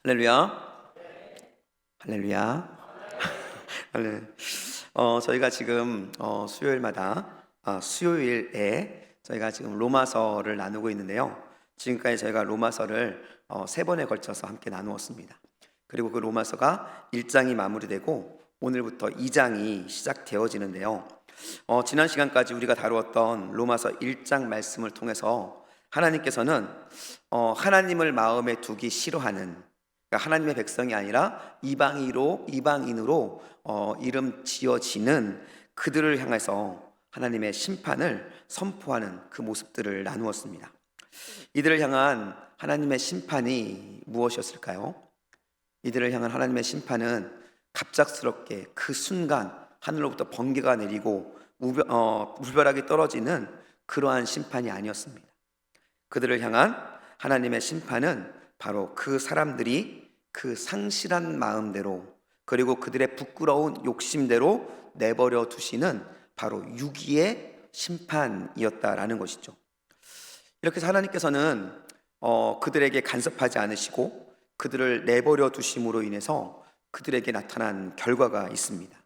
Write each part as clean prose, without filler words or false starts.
할렐루야. 할렐루야. 저희가 지금 수요일에 저희가 지금 로마서를 나누고 있는데요. 지금까지 저희가 로마서를 3번에 걸쳐서 함께 나누었습니다. 그리고 그 로마서가 1장이 마무리되고 오늘부터 2장이 시작되어지는데요. 지난 시간까지 우리가 다루었던 로마서 1장 말씀을 통해서 하나님께서는 하나님을 마음에 두기 싫어하는, 그러니까 하나님의 백성이 아니라 이방인으로 이름 지어지는 그들을 향해서 하나님의 심판을 선포하는 그 모습들을 나누었습니다. 이들을 향한 하나님의 심판이 무엇이었을까요? 이들을 향한 하나님의 심판은 갑작스럽게 그 순간 하늘로부터 번개가 내리고 물벼락이 떨어지는 그러한 심판이 아니었습니다. 그들을 향한 하나님의 심판은 바로 그 사람들이 그 상실한 마음대로, 그리고 그들의 부끄러운 욕심대로 내버려 두시는 바로 유기의 심판이었다라는 것이죠. 이렇게 해서 하나님께서는 그들에게 간섭하지 않으시고 그들을 내버려 두심으로 인해서 그들에게 나타난 결과가 있습니다.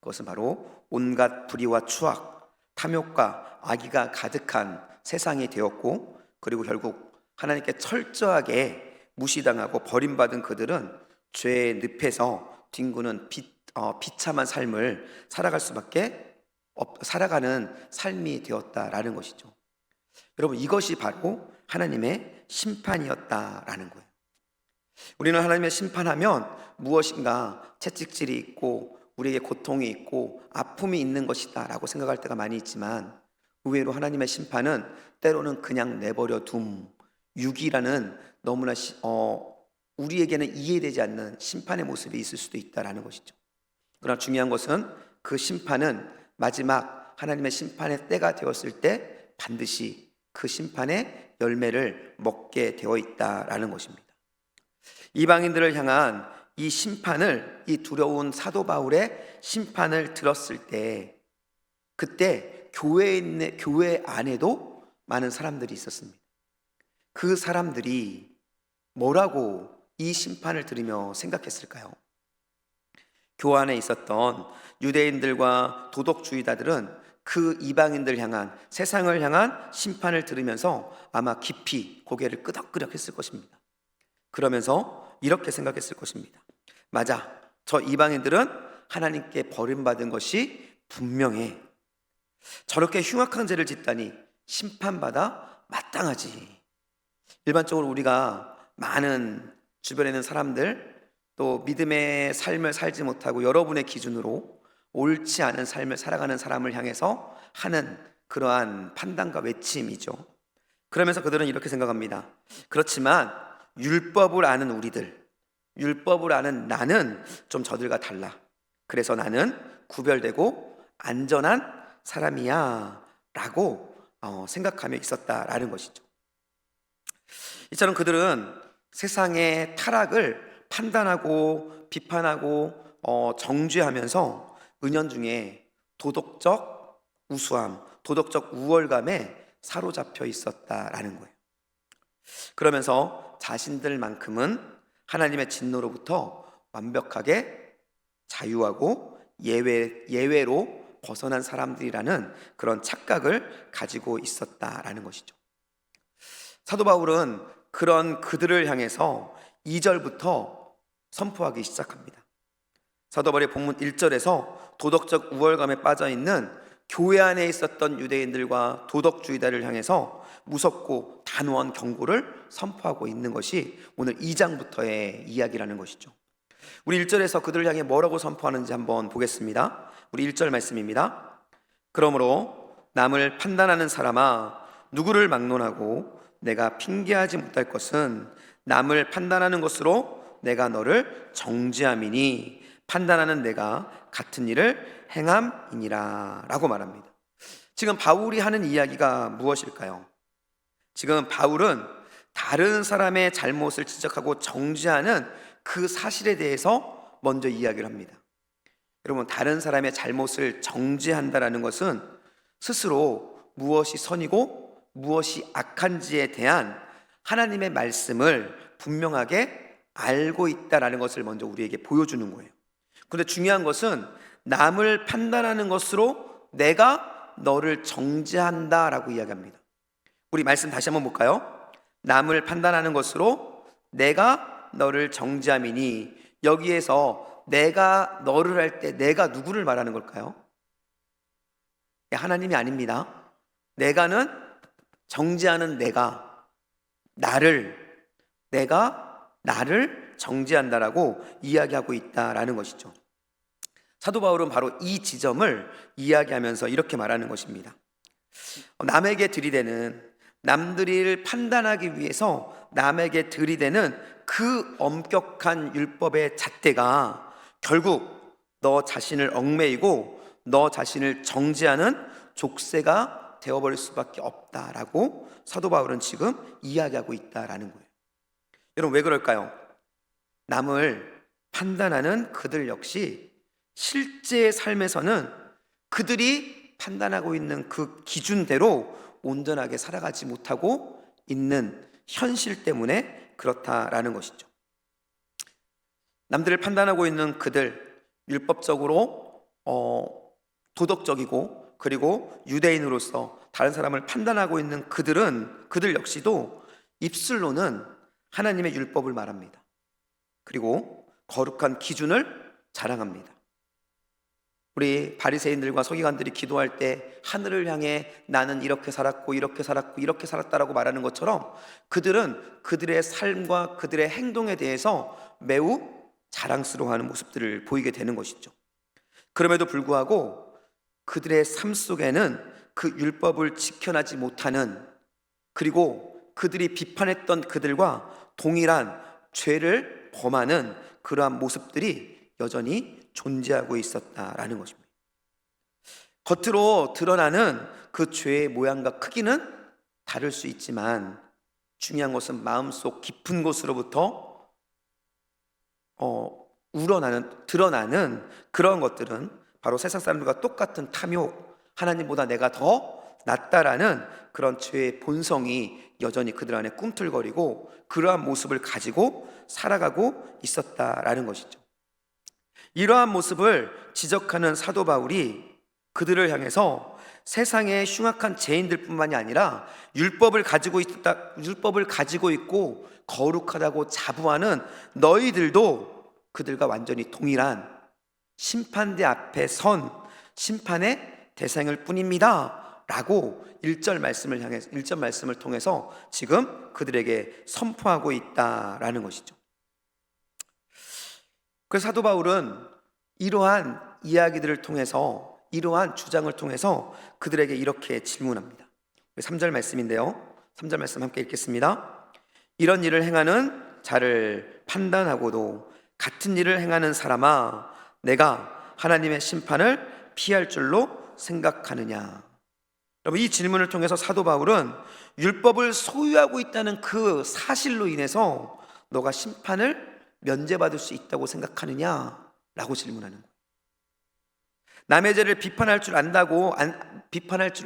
그것은 바로 온갖 불의와 추악, 탐욕과 악의가 가득한 세상이 되었고, 그리고 결국 하나님께 철저하게 무시당하고 버림받은 그들은 죄의 늪에서 뒹구는 비참한 삶을 살아가는 삶이 되었다라는 것이죠. 여러분, 이것이 바로 하나님의 심판이었다라는 거예요. 우리는 하나님의 심판하면 무엇인가 채찍질이 있고 우리에게 고통이 있고 아픔이 있는 것이다 라고 생각할 때가 많이 있지만, 의외로 하나님의 심판은 때로는 그냥 내버려 둠, 유기라는 너무나 우리에게는 이해되지 않는 심판의 모습이 있을 수도 있다라는 것이죠. 그러나 중요한 것은 그 심판은 마지막 하나님의 심판의 때가 되었을 때 반드시 그 심판의 열매를 먹게 되어 있다라는 것입니다. 이방인들을 향한 이 심판을, 이 두려운 사도 바울의 심판을 들었을 때, 그때 교회 안에도 많은 사람들이 있었습니다. 그 사람들이 뭐라고 이 심판을 들으며 생각했을까요? 교회 안에 있었던 유대인들과 도덕주의자들은 그 이방인들 향한, 세상을 향한 심판을 들으면서 아마 깊이 고개를 끄덕끄덕 했을 것입니다. 그러면서 이렇게 생각했을 것입니다. 맞아, 저 이방인들은 하나님께 버림받은 것이 분명해. 저렇게 흉악한 죄를 짓다니 심판받아 마땅하지. 일반적으로 우리가 많은 주변에 있는 사람들, 또 믿음의 삶을 살지 못하고 여러분의 기준으로 옳지 않은 삶을 살아가는 사람을 향해서 하는 그러한 판단과 외침이죠. 그러면서 그들은 이렇게 생각합니다. 그렇지만 율법을 아는 우리들, 율법을 아는 나는 좀 저들과 달라. 그래서 나는 구별되고 안전한 사람이야 라고 생각하며 있었다라는 것이죠. 이처럼 그들은 세상의 타락을 판단하고 비판하고 정죄하면서 은연중에 도덕적 우수함, 도덕적 우월감에 사로잡혀 있었다라는 거예요. 그러면서 자신들만큼은 하나님의 진노로부터 완벽하게 자유하고 예외로 벗어난 사람들이라는 그런 착각을 가지고 있었다라는 것이죠. 사도 바울은 그런 그들을 향해서 2절부터 선포하기 시작합니다. 사도 바울의 본문 1절에서 도덕적 우월감에 빠져있는 교회 안에 있었던 유대인들과 도덕주의자를 향해서 무섭고 단호한 경고를 선포하고 있는 것이 오늘 2장부터의 이야기라는 것이죠. 우리 1절에서 그들을 향해 뭐라고 선포하는지 한번 보겠습니다. 우리 1절 말씀입니다. 그러므로 남을 판단하는 사람아, 누구를 막론하고 내가 핑계하지 못할 것은 남을 판단하는 것으로 내가 너를 정죄함이니 판단하는 내가 같은 일을 행함이니라 라고 말합니다. 지금 바울이 하는 이야기가 무엇일까요? 지금 바울은 다른 사람의 잘못을 지적하고 정죄하는 그 사실에 대해서 먼저 이야기를 합니다. 여러분, 다른 사람의 잘못을 정죄한다라는 것은 스스로 무엇이 선이고 무엇이 악한지에 대한 하나님의 말씀을 분명하게 알고 있다라는 것을 먼저 우리에게 보여주는 거예요. 그런데 중요한 것은 남을 판단하는 것으로 내가 너를 정죄한다라고 이야기합니다. 우리 말씀 다시 한번 볼까요? 남을 판단하는 것으로 내가 너를 정죄함이니, 여기에서 내가 너를 할 때 내가 누구를 말하는 걸까요? 하나님이 아닙니다. 내가는 정죄하는 내가 나를 정죄한다라고 이야기하고 있다라는 것이죠. 사도 바울은 바로 이 지점을 이야기하면서 이렇게 말하는 것입니다. 남에게 들이대는, 남들을 판단하기 위해서 남에게 들이대는 그 엄격한 율법의 잣대가 결국 너 자신을 얽매이고 너 자신을 정죄하는 족쇄가 되어버릴 수밖에 없다라고 사도 바울은 지금 이야기하고 있다라는 거예요. 여러분, 왜 그럴까요? 남을 판단하는 그들 역시 실제 삶에서는 그들이 판단하고 있는 그 기준대로 온전하게 살아가지 못하고 있는 현실 때문에 그렇다라는 것이죠. 남들을 판단하고 있는 그들, 율법적으로 도덕적이고 그리고 유대인으로서 다른 사람을 판단하고 있는 그들 역시도 입술로는 하나님의 율법을 말합니다. 그리고 거룩한 기준을 자랑합니다. 우리 바리새인들과 서기관들이 기도할 때 하늘을 향해 나는 이렇게 살았고 이렇게 살았고 이렇게 살았다라고 말하는 것처럼 그들은 그들의 삶과 그들의 행동에 대해서 매우 자랑스러워하는 모습들을 보이게 되는 것이죠. 그럼에도 불구하고 그들의 삶 속에는 그 율법을 지켜나지 못하는, 그리고 그들이 비판했던 그들과 동일한 죄를 범하는 그러한 모습들이 여전히 존재하고 있었다라는 것입니다. 겉으로 드러나는 그 죄의 모양과 크기는 다를 수 있지만 중요한 것은 마음속 깊은 곳으로부터 드러나는 그런 것들은 바로 세상 사람들과 똑같은 탐욕, 하나님보다 내가 더 낫다라는 그런 죄의 본성이 여전히 그들 안에 꿈틀거리고 그러한 모습을 가지고 살아가고 있었다라는 것이죠. 이러한 모습을 지적하는 사도 바울이 그들을 향해서 세상의 흉악한 죄인들뿐만이 아니라 율법을 가지고 있고 거룩하다고 자부하는 너희들도 그들과 완전히 동일한 심판대 앞에 선 심판의 대상일 뿐입니다 라고 1절 말씀을 통해서 지금 그들에게 선포하고 있다라는 것이죠. 그래서 사도 바울은 이러한 이야기들을 통해서, 이러한 주장을 통해서 그들에게 이렇게 질문합니다. 3절 말씀인데요, 3절 말씀 함께 읽겠습니다. 이런 일을 행하는 자를 판단하고도 같은 일을 행하는 사람아, 내가 하나님의 심판을 피할 줄로 생각하느냐. 여러분, 이 질문을 통해서 사도 바울은 율법을 소유하고 있다는 그 사실로 인해서 너가 심판을 면제받을 수 있다고 생각하느냐 라고 질문하는 거예요. 남의 죄를 비판할 줄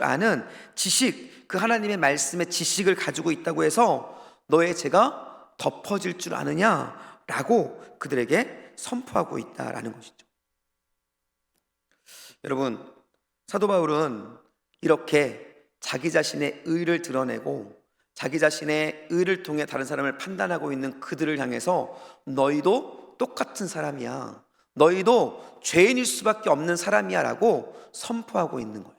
아는 지식, 그 하나님의 말씀의 지식을 가지고 있다고 해서 너의 죄가 덮어질 줄 아느냐 라고 그들에게 선포하고 있다라는 것이죠. 여러분, 사도 바울은 이렇게 자기 자신의 의를 드러내고 자기 자신의 의를 통해 다른 사람을 판단하고 있는 그들을 향해서 너희도 똑같은 사람이야, 너희도 죄인일 수밖에 없는 사람이야 라고 선포하고 있는 거예요.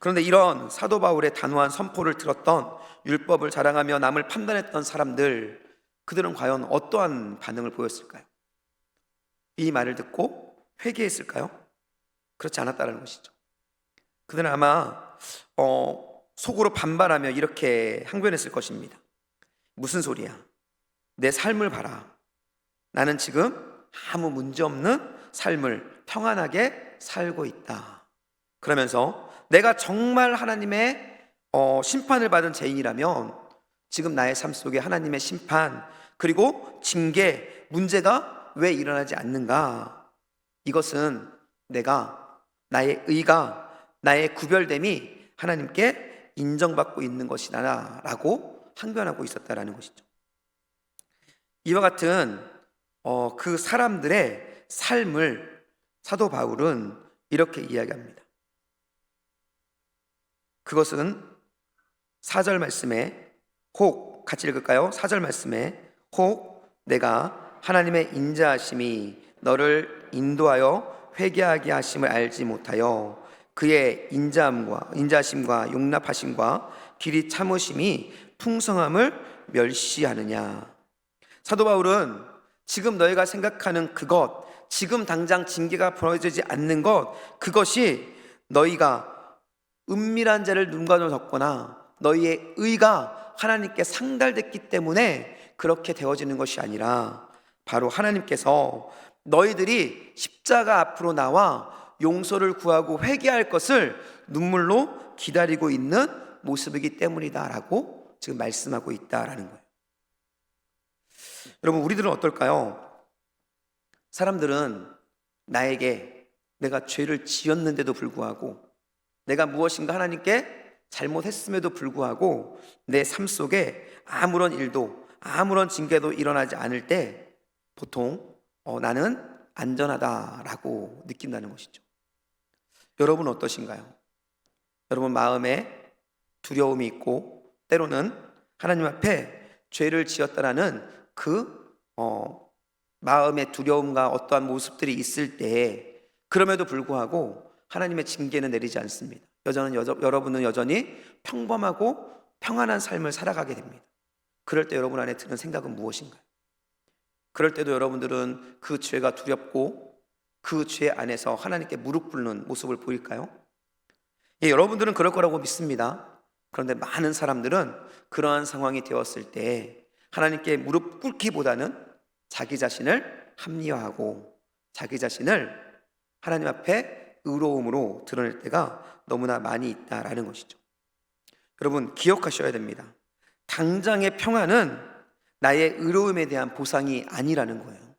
그런데 이런 사도 바울의 단호한 선포를 들었던, 율법을 자랑하며 남을 판단했던 사람들, 그들은 과연 어떠한 반응을 보였을까요? 이 말을 듣고 회개했을까요? 그렇지 않았다는 것이죠. 그들은 아마 속으로 반발하며 이렇게 항변했을 것입니다. 무슨 소리야? 내 삶을 봐라. 나는 지금 아무 문제없는 삶을 평안하게 살고 있다. 그러면서 내가 정말 하나님의 심판을 받은 죄인이라면 지금 나의 삶 속에 하나님의 심판 그리고 징계, 문제가 왜 일어나지 않는가? 이것은 나의 의가, 나의 구별됨이 하나님께 인정받고 있는 것이다 라고 항변하고 있었다라는 것이죠. 이와 같은 그 사람들의 삶을 사도 바울은 이렇게 이야기합니다. 그것은 4절 말씀에 혹 같이 읽을까요? 4절 말씀에 혹 내가 하나님의 인자하심이 너를 인도하여 회개하게 하심을 알지 못하여 그의 인자하심과 용납하심과 길이 참으심이 풍성함을 멸시하느냐. 사도 바울은 지금 너희가 생각하는 그것, 지금 당장 징계가 벌어지지 않는 것, 그것이 너희가 은밀한 죄를 눈 가져 졌거나 너희의 의가 하나님께 상달됐기 때문에 그렇게 되어지는 것이 아니라 바로 하나님께서 너희들이 십자가 앞으로 나와 용서를 구하고 회개할 것을 눈물로 기다리고 있는 모습이기 때문이다라고 지금 말씀하고 있다라는 거예요. 여러분, 우리들은 어떨까요? 사람들은 나에게 내가 죄를 지었는데도 불구하고 내가 무엇인가 하나님께 잘못했음에도 불구하고 내 삶 속에 아무런 일도 아무런 징계도 일어나지 않을 때 보통 나는 안전하다라고 느낀다는 것이죠. 여러분 어떠신가요? 여러분 마음에 두려움이 있고 때로는 하나님 앞에 죄를 지었다라는 그 마음의 두려움과 어떠한 모습들이 있을 때 그럼에도 불구하고 하나님의 징계는 내리지 않습니다. 여러분은 여전히 평범하고 평안한 삶을 살아가게 됩니다. 그럴 때 여러분 안에 드는 생각은 무엇인가요? 그럴 때도 여러분들은 그 죄가 두렵고 그 죄 안에서 하나님께 무릎 꿇는 모습을 보일까요? 예, 여러분들은 그럴 거라고 믿습니다. 그런데 많은 사람들은 그러한 상황이 되었을 때 하나님께 무릎 꿇기보다는 자기 자신을 합리화하고 자기 자신을 하나님 앞에 의로움으로 드러낼 때가 너무나 많이 있다라는 것이죠. 여러분 기억하셔야 됩니다. 당장의 평안은 나의 의로움에 대한 보상이 아니라는 거예요.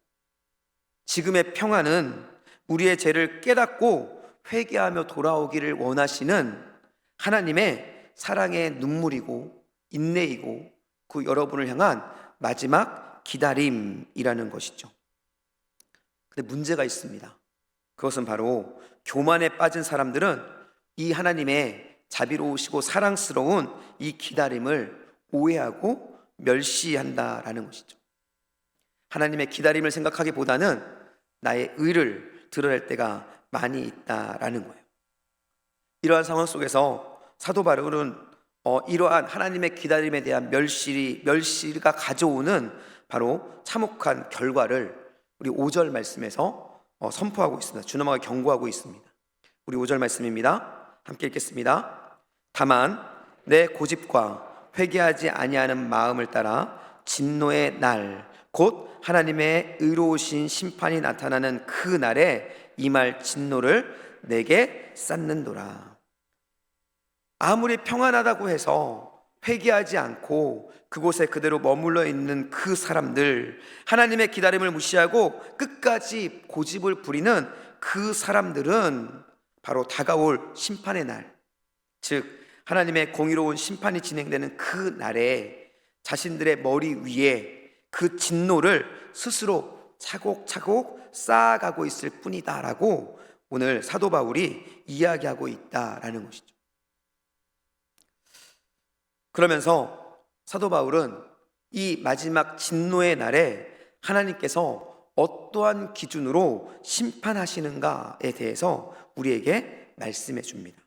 지금의 평안은 우리의 죄를 깨닫고 회개하며 돌아오기를 원하시는 하나님의 사랑의 눈물이고 인내이고 그 여러분을 향한 마지막 기다림이라는 것이죠. 근데 문제가 있습니다. 그것은 바로 교만에 빠진 사람들은 이 하나님의 자비로우시고 사랑스러운 이 기다림을 오해하고 멸시한다라는 것이죠. 하나님의 기다림을 생각하기보다는 나의 의를 드러낼 때가 많이 있다라는 거예요. 이러한 상황 속에서 사도 바울은 이러한 하나님의 기다림에 대한 멸시가 가져오는 바로 참혹한 결과를 우리 5절 말씀에서 선포하고 있습니다. 준엄하게 경고하고 있습니다. 우리 5절 말씀입니다. 함께 읽겠습니다. 다만 내 고집과 회개하지 아니하는 마음을 따라 진노의 날 곧 하나님의 의로우신 심판이 나타나는 그 날에 임할 진노를 내게 쌓는도라. 아무리 평안하다고 해서 회개하지 않고 그곳에 그대로 머물러 있는 그 사람들, 하나님의 기다림을 무시하고 끝까지 고집을 부리는 그 사람들은 바로 다가올 심판의 날, 즉 하나님의 공의로운 심판이 진행되는 그 날에 자신들의 머리 위에 그 진노를 스스로 차곡차곡 쌓아가고 있을 뿐이다라고 오늘 사도 바울이 이야기하고 있다라는 것이죠. 그러면서 사도 바울은 이 마지막 진노의 날에 하나님께서 어떠한 기준으로 심판하시는가에 대해서 우리에게 말씀해 줍니다.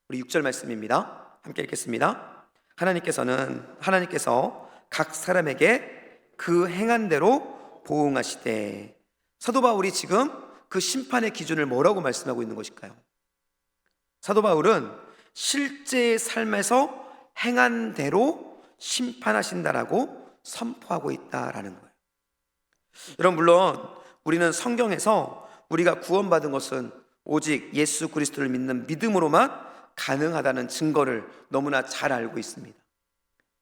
우리 6절 말씀입니다. 함께 읽겠습니다. 하나님께서 각 사람에게 그 행한 대로 보응하시되. 사도 바울이 지금 그 심판의 기준을 뭐라고 말씀하고 있는 것일까요? 사도 바울은 실제의 삶에서 행한 대로 심판하신다라고 선포하고 있다라는 거예요. 여러분 물론 우리는 성경에서 우리가 구원받은 것은 오직 예수 그리스도를 믿는 믿음으로만 가능하다는 증거를 너무나 잘 알고 있습니다.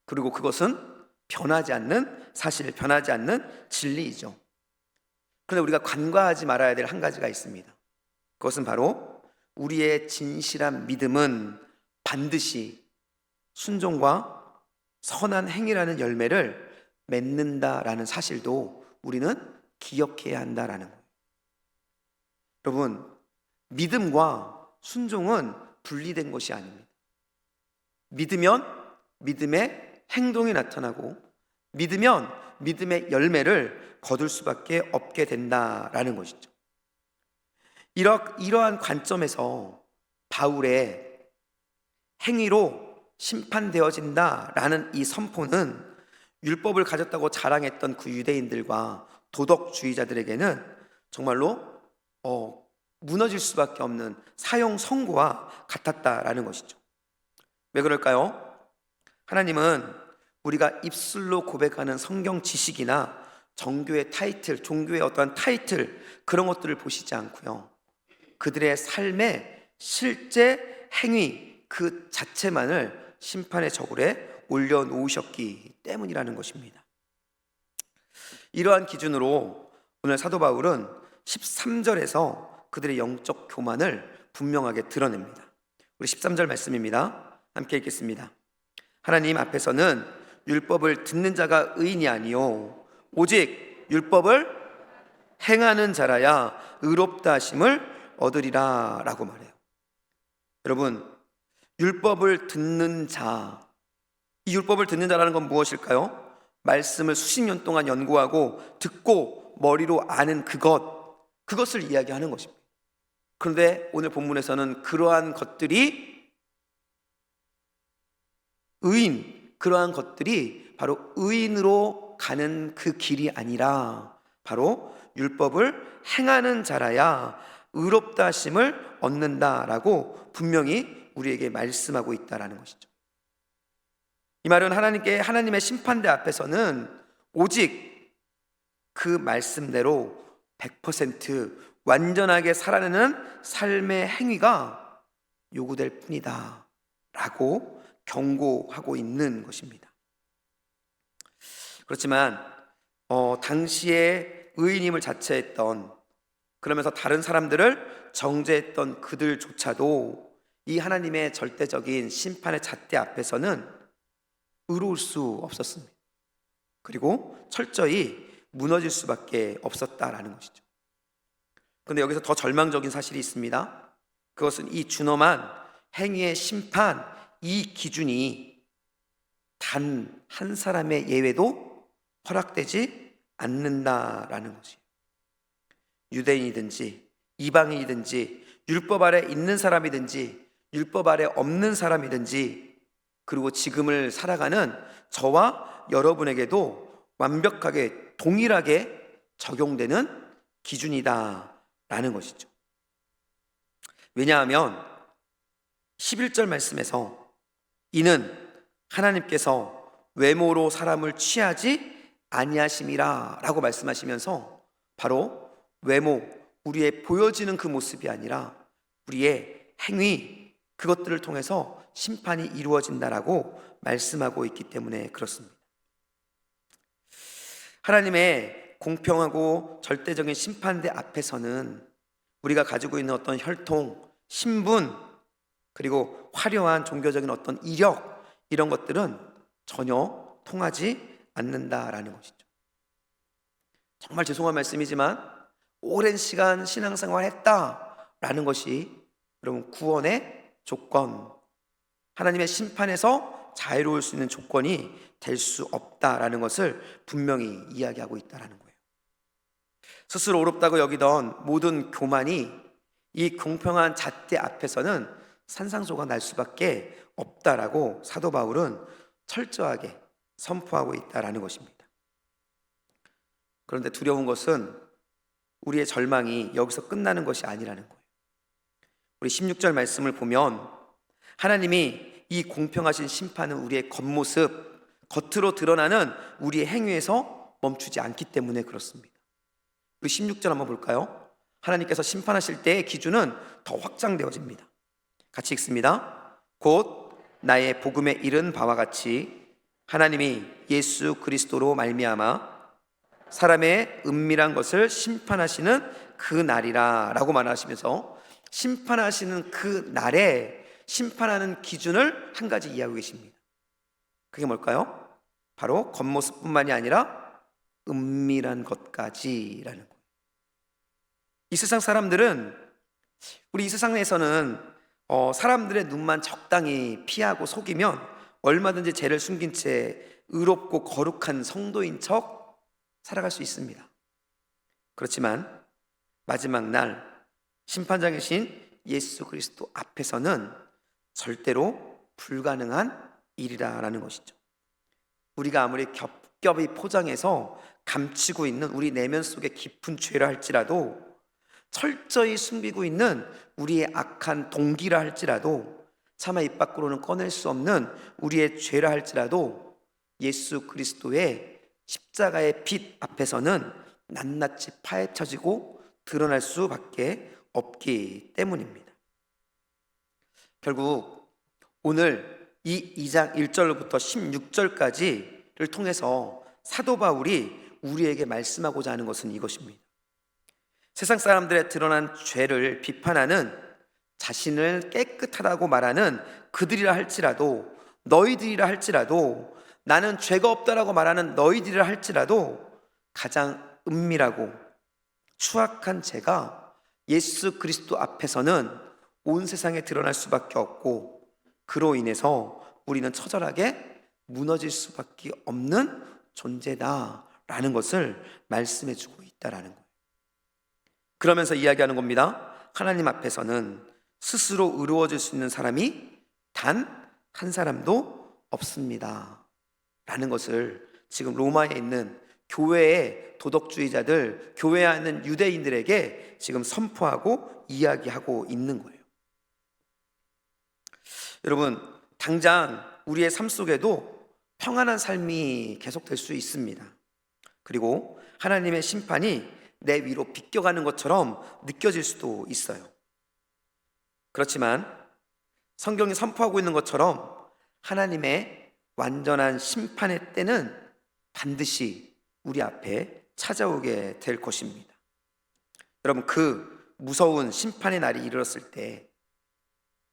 그리고 그것은 변하지 않는 사실, 변하지 않는 진리이죠. 그런데 우리가 간과하지 말아야 될 한 가지가 있습니다. 그것은 바로 우리의 진실한 믿음은 반드시 순종과 선한 행위라는 열매를 맺는다라는 사실도 우리는 기억해야 한다라는 거예요. 여러분, 믿음과 순종은 분리된 것이 아닙니다. 믿으면 믿음의 행동이 나타나고, 믿으면 믿음의 열매를 거둘 수밖에 없게 된다라는 것이죠. 이러한 관점에서 바울의 행위로 심판되어진다라는 이 선포는 율법을 가졌다고 자랑했던 그 유대인들과 도덕주의자들에게는 정말로 무너질 수밖에 없는 사형 선고와 같았다라는 것이죠. 왜 그럴까요? 하나님은 우리가 입술로 고백하는 성경 지식이나 정교의 타이틀, 종교의 어떠한 타이틀, 그런 것들을 보시지 않고요, 그들의 삶의 실제 행위 그 자체만을 심판의 저울에 올려놓으셨기 때문이라는 것입니다. 이러한 기준으로 오늘 사도 바울은 13절에서 그들의 영적 교만을 분명하게 드러냅니다. 우리 13절 말씀입니다. 함께 읽겠습니다. 하나님 앞에서는 율법을 듣는 자가 의인이 아니요 오직 율법을 행하는 자라야 의롭다 하심을 얻으리라 라고 말해요. 여러분, 율법을 듣는 자, 이 율법을 듣는 자라는 건 무엇일까요? 말씀을 수십 년 동안 연구하고 듣고 머리로 아는 그것을 이야기하는 것입니다. 그런데 오늘 본문에서는 그러한 것들이 그러한 것들이 바로 의인으로 가는 그 길이 아니라 바로 율법을 행하는 자라야 의롭다 하심을 얻는다라고 분명히 우리에게 말씀하고 있다라는 것이죠. 이 말은 하나님의 심판대 앞에서는 오직 그 말씀대로 100% 완전하게 살아내는 삶의 행위가 요구될 뿐이다 라고 경고하고 있는 것입니다. 그렇지만 당시에 의인임을 자처했던, 그러면서 다른 사람들을 정죄했던 그들조차도 이 하나님의 절대적인 심판의 잣대 앞에서는 의로울 수 없었습니다. 그리고 철저히 무너질 수밖에 없었다라는 것이죠. 그런데 여기서 더 절망적인 사실이 있습니다. 그것은 이 준엄한 행위의 심판, 이 기준이 단 한 사람의 예외도 허락되지 않는다라는 것이에요. 유대인이든지 이방인이든지 율법 아래 있는 사람이든지 율법 아래 없는 사람이든지, 그리고 지금을 살아가는 저와 여러분에게도 완벽하게 동일하게 적용되는 기준이다라는 것이죠. 왜냐하면 11절 말씀에서 이는 하나님께서 외모로 사람을 취하지 아니하심이라 라고 말씀하시면서 바로 외모, 우리의 보여지는 그 모습이 아니라 우리의 행위, 그것들을 통해서 심판이 이루어진다라고 말씀하고 있기 때문에 그렇습니다. 하나님의 공평하고 절대적인 심판대 앞에서는 우리가 가지고 있는 어떤 혈통, 신분, 그리고 화려한 종교적인 어떤 이력, 이런 것들은 전혀 통하지 않는다라는 것이죠. 정말 죄송한 말씀이지만 오랜 시간 신앙생활 했다라는 것이 여러분 구원의 조건, 하나님의 심판에서 자유로울 수 있는 조건이 될 수 없다라는 것을 분명히 이야기하고 있다라는 거예요. 스스로 어렵다고 여기던 모든 교만이 이 공평한 잣대 앞에서는 산산소가 날 수밖에 없다라고 사도 바울은 철저하게 선포하고 있다라는 것입니다. 그런데 두려운 것은 우리의 절망이 여기서 끝나는 것이 아니라는 거예요. 우리 16절 말씀을 보면 하나님이 이 공평하신 심판은 우리의 겉모습, 겉으로 드러나는 우리의 행위에서 멈추지 않기 때문에 그렇습니다. 우리 16절 한번 볼까요? 하나님께서 심판하실 때의 기준은 더 확장되어집니다. 같이 읽습니다. 곧 나의 복음에 이른 바와 같이 하나님이 예수 그리스도로 말미암아 사람의 은밀한 것을 심판하시는 그 날이라 라고 말하시면서 심판하시는 그 날에 심판하는 기준을 한 가지 이해하고 계십니다. 그게 뭘까요? 바로 겉모습뿐만이 아니라 은밀한 것까지라는 거예요. 이 세상 사람들은, 우리 이 세상에서는 사람들의 눈만 적당히 피하고 속이면 얼마든지 죄를 숨긴 채 의롭고 거룩한 성도인 척 살아갈 수 있습니다. 그렇지만 마지막 날 심판장이신 예수 그리스도 앞에서는 절대로 불가능한 일이라는 것이죠. 우리가 아무리 겹겹이 포장해서 감추고 있는 우리 내면 속에 깊은 죄라 할지라도, 철저히 숨기고 있는 우리의 악한 동기라 할지라도, 차마 입 밖으로는 꺼낼 수 없는 우리의 죄라 할지라도, 예수 그리스도의 십자가의 빛 앞에서는 낱낱이 파헤쳐지고 드러날 수밖에 없기 때문입니다. 결국 오늘 이 2장 1절부터 16절까지를 통해서 사도 바울이 우리에게 말씀하고자 하는 것은 이것입니다. 세상 사람들의 드러난 죄를 비판하는, 자신을 깨끗하다고 말하는 그들이라 할지라도, 너희들이라 할지라도, 나는 죄가 없다라고 말하는 너희들이라 할지라도, 가장 은밀하고 추악한 죄가 예수 그리스도 앞에서는 온 세상에 드러날 수밖에 없고, 그로 인해서 우리는 처절하게 무너질 수밖에 없는 존재다라는 것을 말씀해 주고 있다라는 거예요. 그러면서 이야기하는 겁니다. 하나님 앞에서는 스스로 의로워질 수 있는 사람이 단 한 사람도 없습니다 라는 것을 지금 로마에 있는 교회의 도덕주의자들, 교회에 있는 유대인들에게 지금 선포하고 이야기하고 있는 거예요. 여러분, 당장 우리의 삶 속에도 평안한 삶이 계속될 수 있습니다. 그리고 하나님의 심판이 내 위로 비껴가는 것처럼 느껴질 수도 있어요. 그렇지만 성경이 선포하고 있는 것처럼 하나님의 완전한 심판의 때는 반드시 우리 앞에 찾아오게 될 것입니다. 여러분, 그 무서운 심판의 날이 이르렀을 때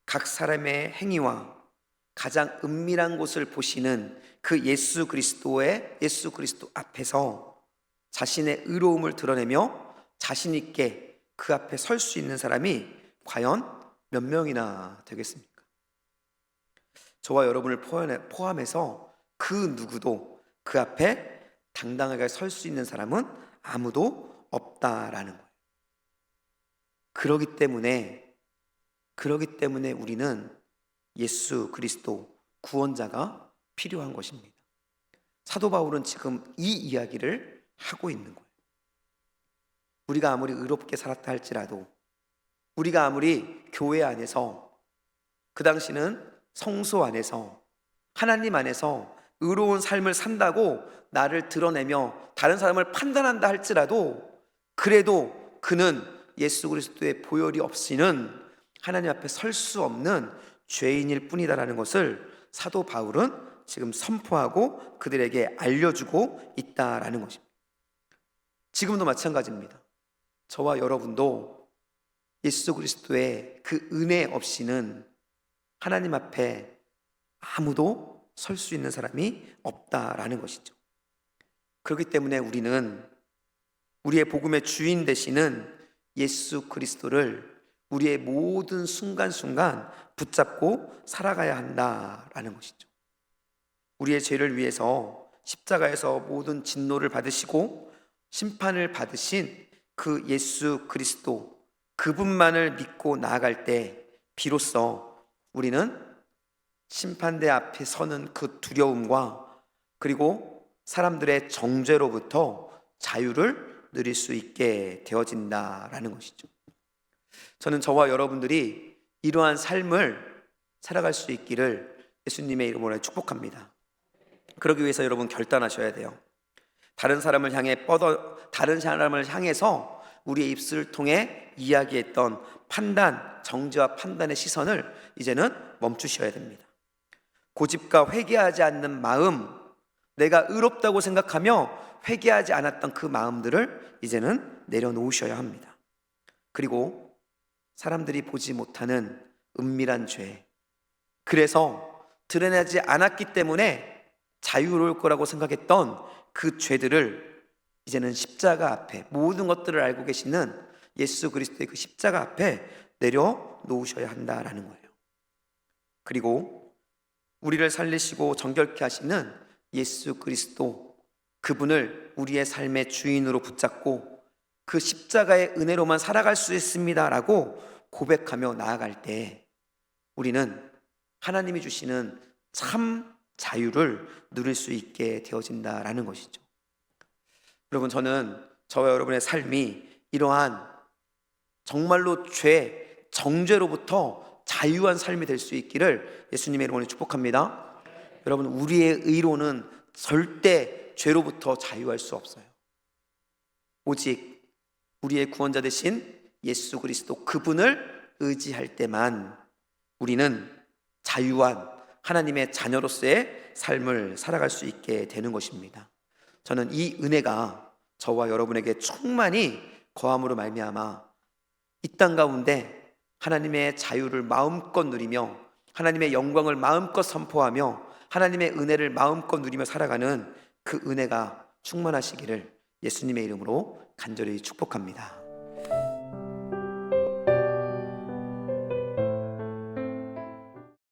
각 사람의 행위와 가장 은밀한 곳을 보시는 그 예수 그리스도 앞에서 자신의 의로움을 드러내며 자신 있게 그 앞에 설 수 있는 사람이 과연 몇 명이나 되겠습니까? 저와 여러분을 포함해서 그 누구도 그 앞에 당당하게 설 수 있는 사람은 아무도 없다라는 거예요. 그러기 때문에 우리는 예수 그리스도 구원자가 필요한 것입니다. 사도 바울은 지금 이 이야기를 하고 있는 거예요. 우리가 아무리 의롭게 살았다 할지라도, 우리가 아무리 교회 안에서, 그 당시는 성소 안에서, 하나님 안에서 의로운 삶을 산다고 나를 드러내며 다른 사람을 판단한다 할지라도, 그래도 그는 예수 그리스도의 보혈이 없이는 하나님 앞에 설 수 없는 죄인일 뿐이다라는 것을 사도 바울은 지금 선포하고 그들에게 알려주고 있다라는 것입니다. 지금도 마찬가지입니다. 저와 여러분도 예수 그리스도의 그 은혜 없이는 하나님 앞에 아무도 설 수 있는 사람이 없다라는 것이죠. 그렇기 때문에 우리는 우리의 복음의 주인 되시는 예수 그리스도를 우리의 모든 순간순간 붙잡고 살아가야 한다라는 것이죠. 우리의 죄를 위해서 십자가에서 모든 진노를 받으시고 심판을 받으신 그 예수 그리스도, 그분만을 믿고 나아갈 때 비로소 우리는 심판대 앞에 서는 그 두려움과 그리고 사람들의 정죄로부터 자유를 누릴 수 있게 되어진다라는 것이죠. 저는 저와 여러분들이 이러한 삶을 살아갈 수 있기를 예수님의 이름으로 축복합니다. 그러기 위해서 여러분 결단하셔야 돼요. 다른 사람을 향해서 우리의 입술을 통해 이야기했던 판단, 정죄와 판단의 시선을 이제는 멈추셔야 됩니다. 고집과 회개하지 않는 마음, 내가 의롭다고 생각하며 회개하지 않았던 그 마음들을 이제는 내려놓으셔야 합니다. 그리고 사람들이 보지 못하는 은밀한 죄, 그래서 드러나지 않았기 때문에 자유로울 거라고 생각했던 그 죄들을 이제는 십자가 앞에, 모든 것들을 알고 계시는 예수 그리스도의 그 십자가 앞에 내려놓으셔야 한다라는 거예요. 그리고 우리를 살리시고 정결케 하시는 예수 그리스도, 그분을 우리의 삶의 주인으로 붙잡고 그 십자가의 은혜로만 살아갈 수 있습니다라고 고백하며 나아갈 때 우리는 하나님이 주시는 참 자유를 누릴 수 있게 되어진다라는 것이죠. 여러분, 저는 저와 여러분의 삶이 이러한 정말로 죄, 정죄로부터 자유한 삶이 될 수 있기를 예수님의 이름으로 축복합니다. 여러분, 우리의 의로는 절대 죄로부터 자유할 수 없어요. 오직 우리의 구원자 되신 예수 그리스도, 그분을 의지할 때만 우리는 자유한 하나님의 자녀로서의 삶을 살아갈 수 있게 되는 것입니다. 저는 이 은혜가 저와 여러분에게 충만히 거함으로 말미암아 이 땅 가운데 하나님의 자유를 마음껏 누리며 하나님의 영광을 마음껏 선포하며 하나님의 은혜를 마음껏 누리며 살아가는 그 은혜가 충만하시기를 예수님의 이름으로 간절히 축복합니다.